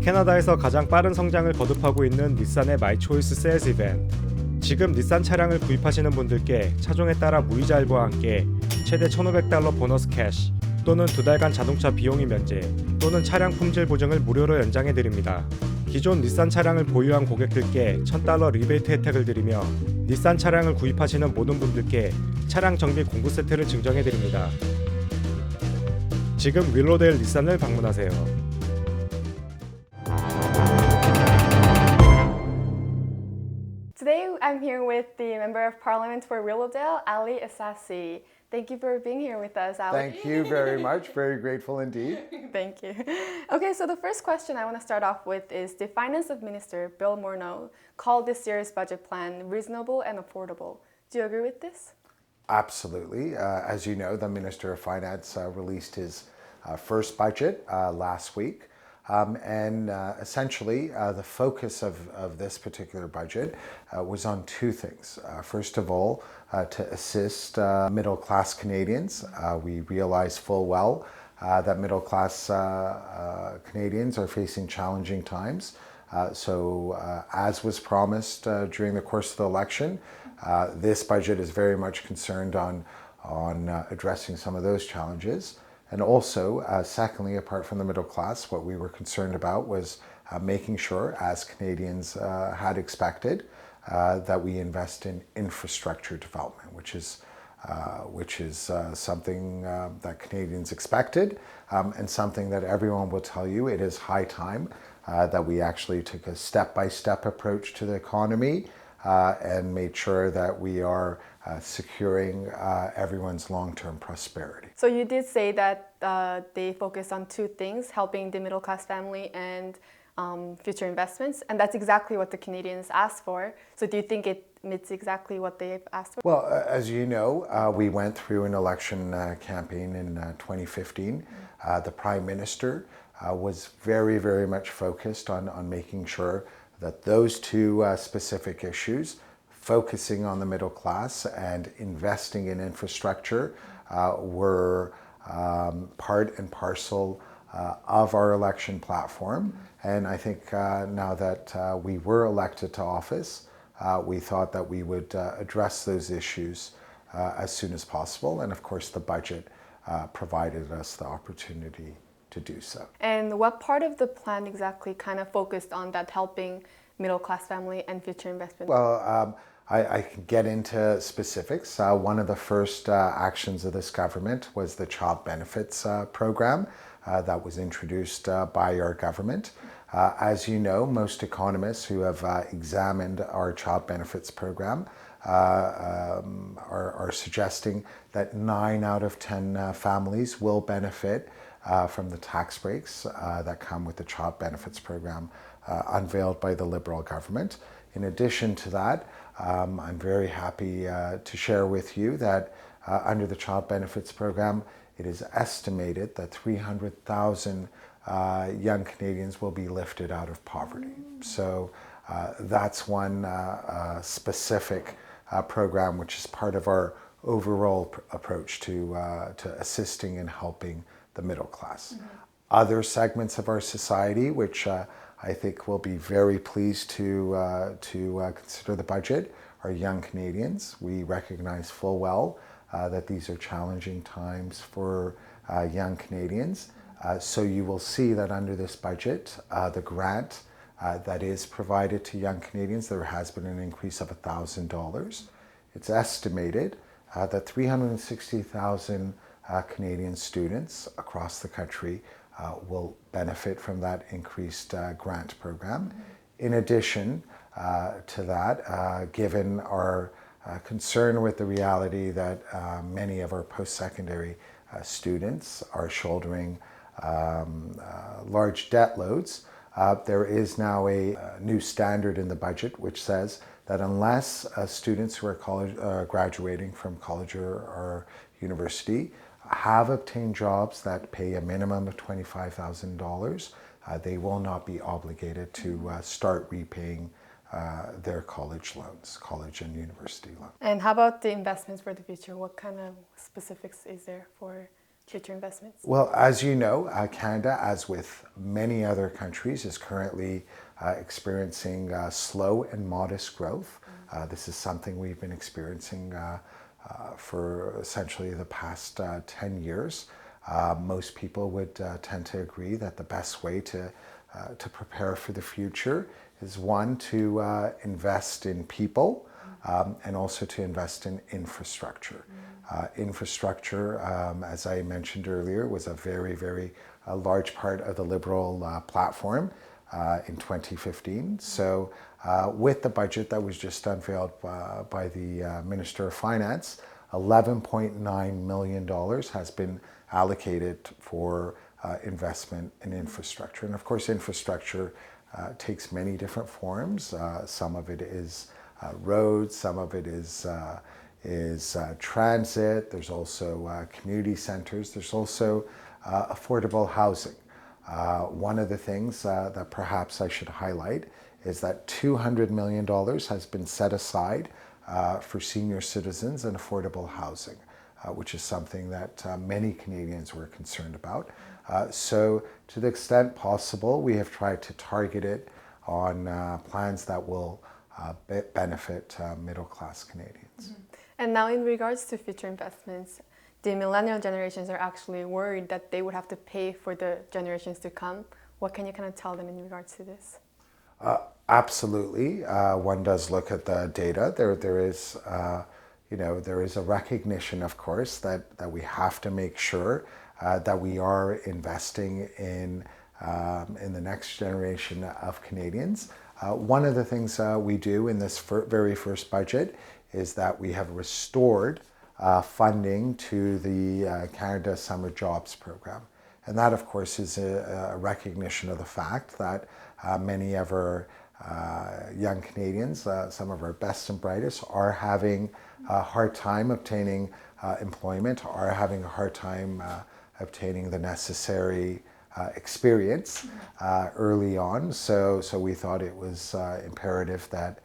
캐나다에서 가장 빠른 성장을 거듭하고 있는 닛산의 마이 초이스 세일즈 이벤트. 지금 닛산 차량을 구입하시는 분들께 차종에 따라 무이자 할부와 함께 최대 $1,500 보너스 캐시 또는 2달간 자동차 비용이 면제 또는 차량 품질 보증을 무료로 연장해드립니다. 기존 닛산 차량을 보유한 고객들께 $1,000 리베이트 혜택을 드리며 닛산 차량을 구입하시는 모든 분들께 차량 정비 공구 세트를 증정해드립니다. 지금 윌로데일 닛산을 방문하세요. Today I'm here with the Member of Parliament for Willowdale, Ehsassi. Thank you for being here with us, Ali. Thank you very much. Very grateful indeed. Thank you. Okay, so the first question I want to start off with is the Finance Minister, Bill Morneau, called this year's budget plan reasonable and affordable. Do you agree with this? Absolutely. As you know, the Minister of Finance released his first budget last week. Essentially, the focus of this particular budget was on two things. First of all, to assist middle-class Canadians. We realize full well that middle-class Canadians are facing challenging times. As was promised during the course of the election, this budget is very much concerned on addressing some of those challenges. And also, secondly, apart from the middle class, what we were concerned about was making sure, as Canadians had expected, that we invest in infrastructure development, which is something that Canadians expected, and something that everyone will tell you it is high time that we actually took a step-by-step approach to the economy and made sure that we are securing everyone's long-term prosperity. So you did say that they focus on two things, helping the middle-class family and future investments, and that's exactly what the Canadians asked for. So do you think it meets exactly what they've asked for? Well, as you know, we went through an election campaign in 2015. The Prime Minister was very, very much focused on making sure that those two specific issues, focusing on the middle class and investing in infrastructure, were part and parcel of our election platform. And I think now that we were elected to office, we thought that we would address those issues as soon as possible. And of course, the budget provided us the opportunity to do so. And what part of the plan exactly kind of focused on that, helping middle-class family and future investment? Well, I can get into specifics. One of the first actions of this government was the child benefits program that was introduced by our government. As you know, most economists who have examined our child benefits program are suggesting that 9 out of 10 families will benefit from the tax breaks that come with the child benefits program unveiled by the Liberal government. In addition to that, I'm very happy to share with you that under the child benefits program, it is estimated that 300,000 young Canadians will be lifted out of poverty. So that's one specific program which is part of our overall approach to assisting and helping the middle class. Other segments of our society which I think will be very pleased to consider the budget are young Canadians. We recognize full well that these are challenging times for young Canadians. So you will see that under this budget, the grant that is provided to young Canadians, there has been an increase of $1,000. It's estimated that 360,000 Canadian students across the country will benefit from that increased grant program. In addition to that, given our concern with the reality that many of our post-secondary students are shouldering large debt loads, there is now a new standard in the budget which says that unless students who are graduating from college or university have obtained jobs that pay a minimum of $25,000, they will not be obligated to start repaying their college loans, college and university loans. And how about the investments for the future? What kind of specifics is there for future investments? Well, as you know, Canada, as with many other countries, is currently experiencing slow and modest growth. This is something we've been experiencing for essentially the past 10 years. Most people would tend to agree that the best way to prepare for the future is one, to invest in people and also to invest in infrastructure. Infrastructure, as I mentioned earlier, was a very large part of the Liberal platform in 2015. So with the budget that was just unveiled by the Minister of Finance, $11.9 million has been allocated for investment in infrastructure. And of course, infrastructure takes many different forms. Some of it is roads, some of it is transit, there's also community centers, there's also affordable housing. One of the things that perhaps I should highlight is that $200 million has been set aside for senior citizens and affordable housing, which is something that many Canadians were concerned about. So to the extent possible, we have tried to target it on plans that will benefit middle-class Canadians. And now in regards to future investments, the millennial generations are actually worried that they would have to pay for the generations to come. What can you kind of tell them in regards to this? Absolutely. One does look at the data. There is a recognition, of course, that we have to make sure that we are investing in the next generation of Canadians. One of the things we do in this very first budget is that we have restored funding to the Canada Summer Jobs Program. And that, of course, is a recognition of the fact that many of our young Canadians, some of our best and brightest, are having a hard time obtaining employment, are having a hard time obtaining the necessary experience early on. So we thought it was imperative that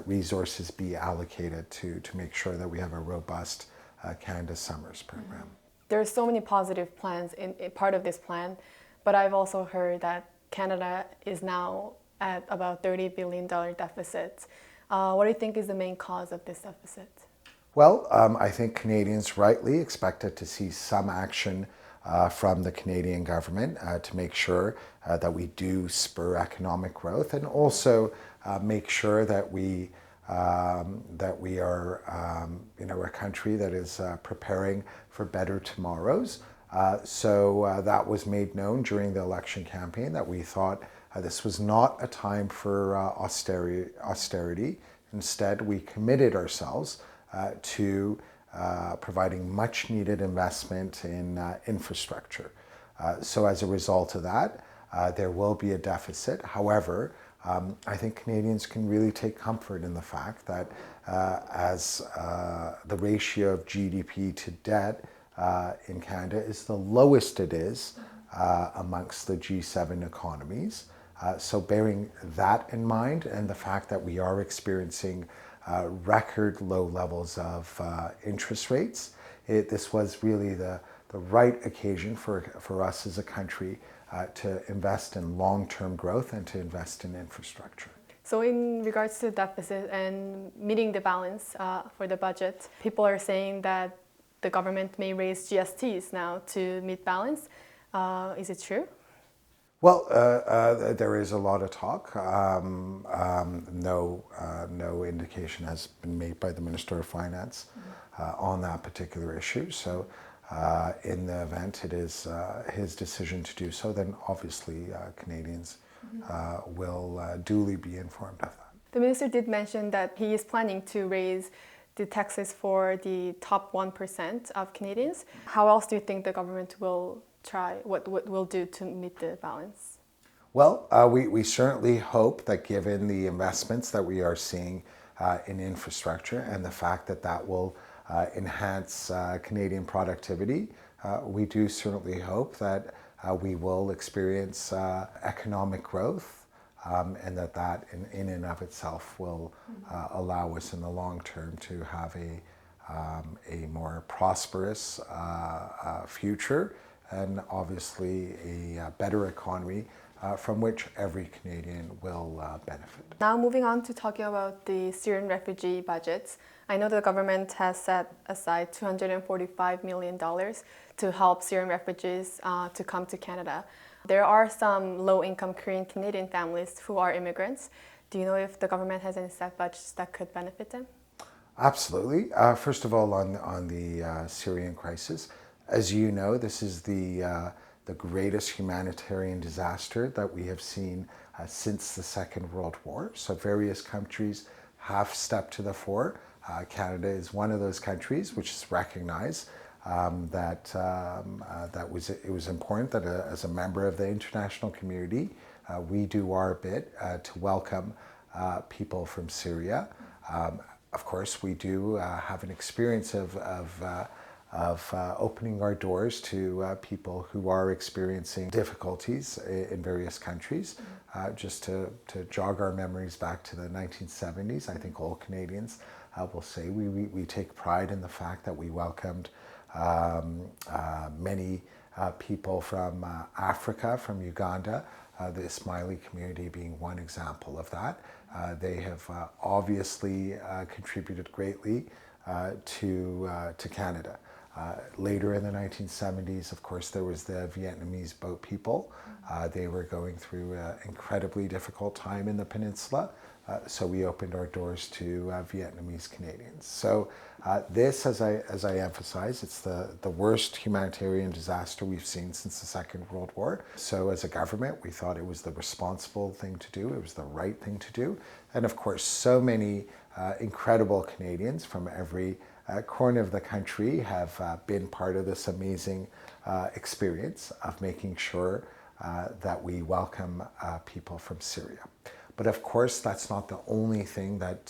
resources be allocated to make sure that we have a robust Canada Summers program. There are so many positive plans in part of this plan, but I've also heard that Canada is now at about $30 billion deficit. What do you think is the main cause of this deficit? Well, I think Canadians rightly expected to see some action from the Canadian government to make sure that we do spur economic growth, and also make sure that we are a country that is preparing for better tomorrows. So that was made known during the election campaign, that we thought this was not a time for austerity. Instead, we committed ourselves to providing much needed investment in infrastructure. So as a result of that, there will be a deficit. However, I think Canadians can really take comfort in the fact that as the ratio of GDP to debt in Canada is the lowest it is amongst the G7 economies. So bearing that in mind, and the fact that we are experiencing record low levels of interest rates, this was really the right occasion for us as a country to invest in long-term growth and to invest in infrastructure. So in regards to the deficit and meeting the balance for the budget, people are saying that the government may raise GSTs now to meet balance. Is it true? Well, there is a lot of talk. No indication has been made by the Minister of Finance on that particular issue. So in the event it is his decision to do so, then obviously Canadians will duly be informed of that. The Minister did mention that he is planning to raise the taxes for the top 1% of Canadians. How else do you think the government will what will do to meet the balance? Well, we certainly hope that, given the investments that we are seeing in infrastructure and the fact that that will enhance Canadian productivity, we do certainly hope that we will experience economic growth, and that in and of itself will allow us in the long term to have a more prosperous future, and obviously a better economy from which every Canadian will benefit. Now moving on to talking about the Syrian refugee budgets. I know the government has set aside $245 million to help Syrian refugees to come to Canada. There are some low-income Korean Canadian families who are immigrants. Do you know if the government has any set budgets that could benefit them? Absolutely. First of all, on the Syrian crisis, as you know, this is the greatest humanitarian disaster that we have seen since the Second World War. So various countries have stepped to the fore. Canada is one of those countries which has recognized that it was important that as a member of the international community, we do our bit to welcome people from Syria. Of course, we do have an experience of opening our doors to people who are experiencing difficulties in various countries. Just to jog our memories back to the 1970s, I think all Canadians will say we take pride in the fact that we welcomed many people from Africa, from Uganda, the Ismaili community being one example of that. They have obviously contributed greatly to Canada. Later in the 1970s, of course, there was the Vietnamese boat people. They were going through an incredibly difficult time in the peninsula, so we opened our doors to Vietnamese Canadians. So this, as I emphasize, it's the worst humanitarian disaster we've seen since the Second World War. So as a government, we thought it was the responsible thing to do. It was the right thing to do. And of course, so many incredible Canadians from every corner of the country have been part of this amazing experience of making sure that we welcome people from Syria. But of course, that's not the only thing that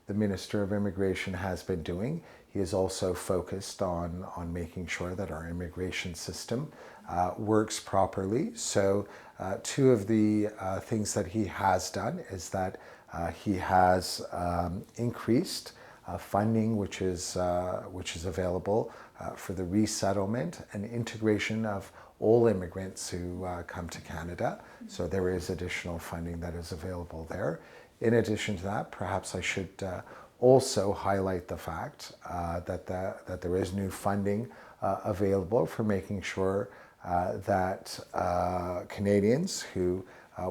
the Minister of Immigration has been doing. He is also focused on making sure that our immigration system works properly. So two of the things that he has done is that he has increased funding which is available for the resettlement and integration of all immigrants who come to Canada. So there is additional funding that is available there. In addition to that, perhaps I should also highlight the fact that there is new funding available for making sure that Canadians who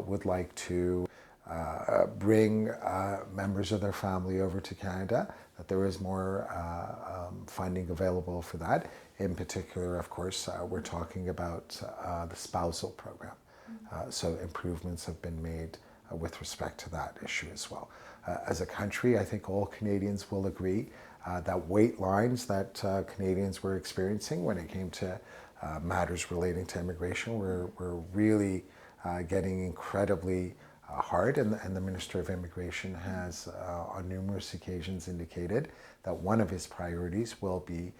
would like to bring members of their family over to Canada, that there is more funding available for that. In particular, of course, we're talking about the spousal program. So improvements have been made with respect to that issue as well. As a country, I think all Canadians will agree that wait lines that Canadians were experiencing when it came to matters relating to immigration were really getting incredibly hard, and the Minister of Immigration has on numerous occasions indicated that one of his priorities will be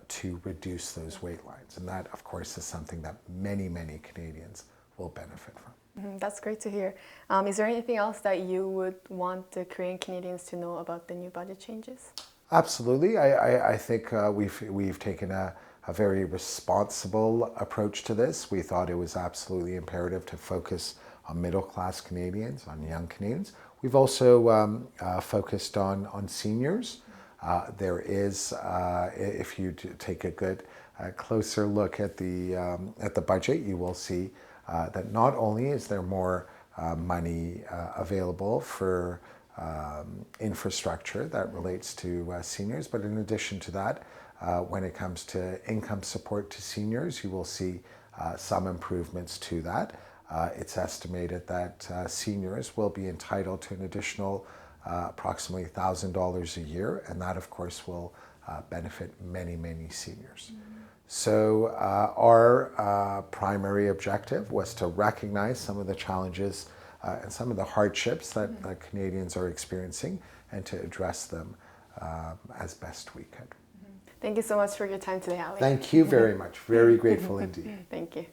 to reduce those wait lines. And that, of course, is something that many, many Canadians will benefit from. That's great to hear. Is there anything else that you would want the Korean Canadians to know about the new budget changes? Absolutely. I think we've taken a very responsible approach to this. We thought it was absolutely imperative to focus on middle-class Canadians, on young Canadians. We've also focused on seniors. There is, if you take a good closer look at the budget, you will see that not only is there more money available for infrastructure that relates to seniors, but in addition to that, when it comes to income support to seniors, you will see some improvements to that. It's estimated that seniors will be entitled to an additional approximately $1,000 a year, and that, of course, will benefit many, many seniors. So our primary objective was to recognize some of the challenges and some of the hardships that Canadians are experiencing and to address them as best we could. Thank you so much for your time today, Ali. Thank you very much. Very grateful indeed. Thank you.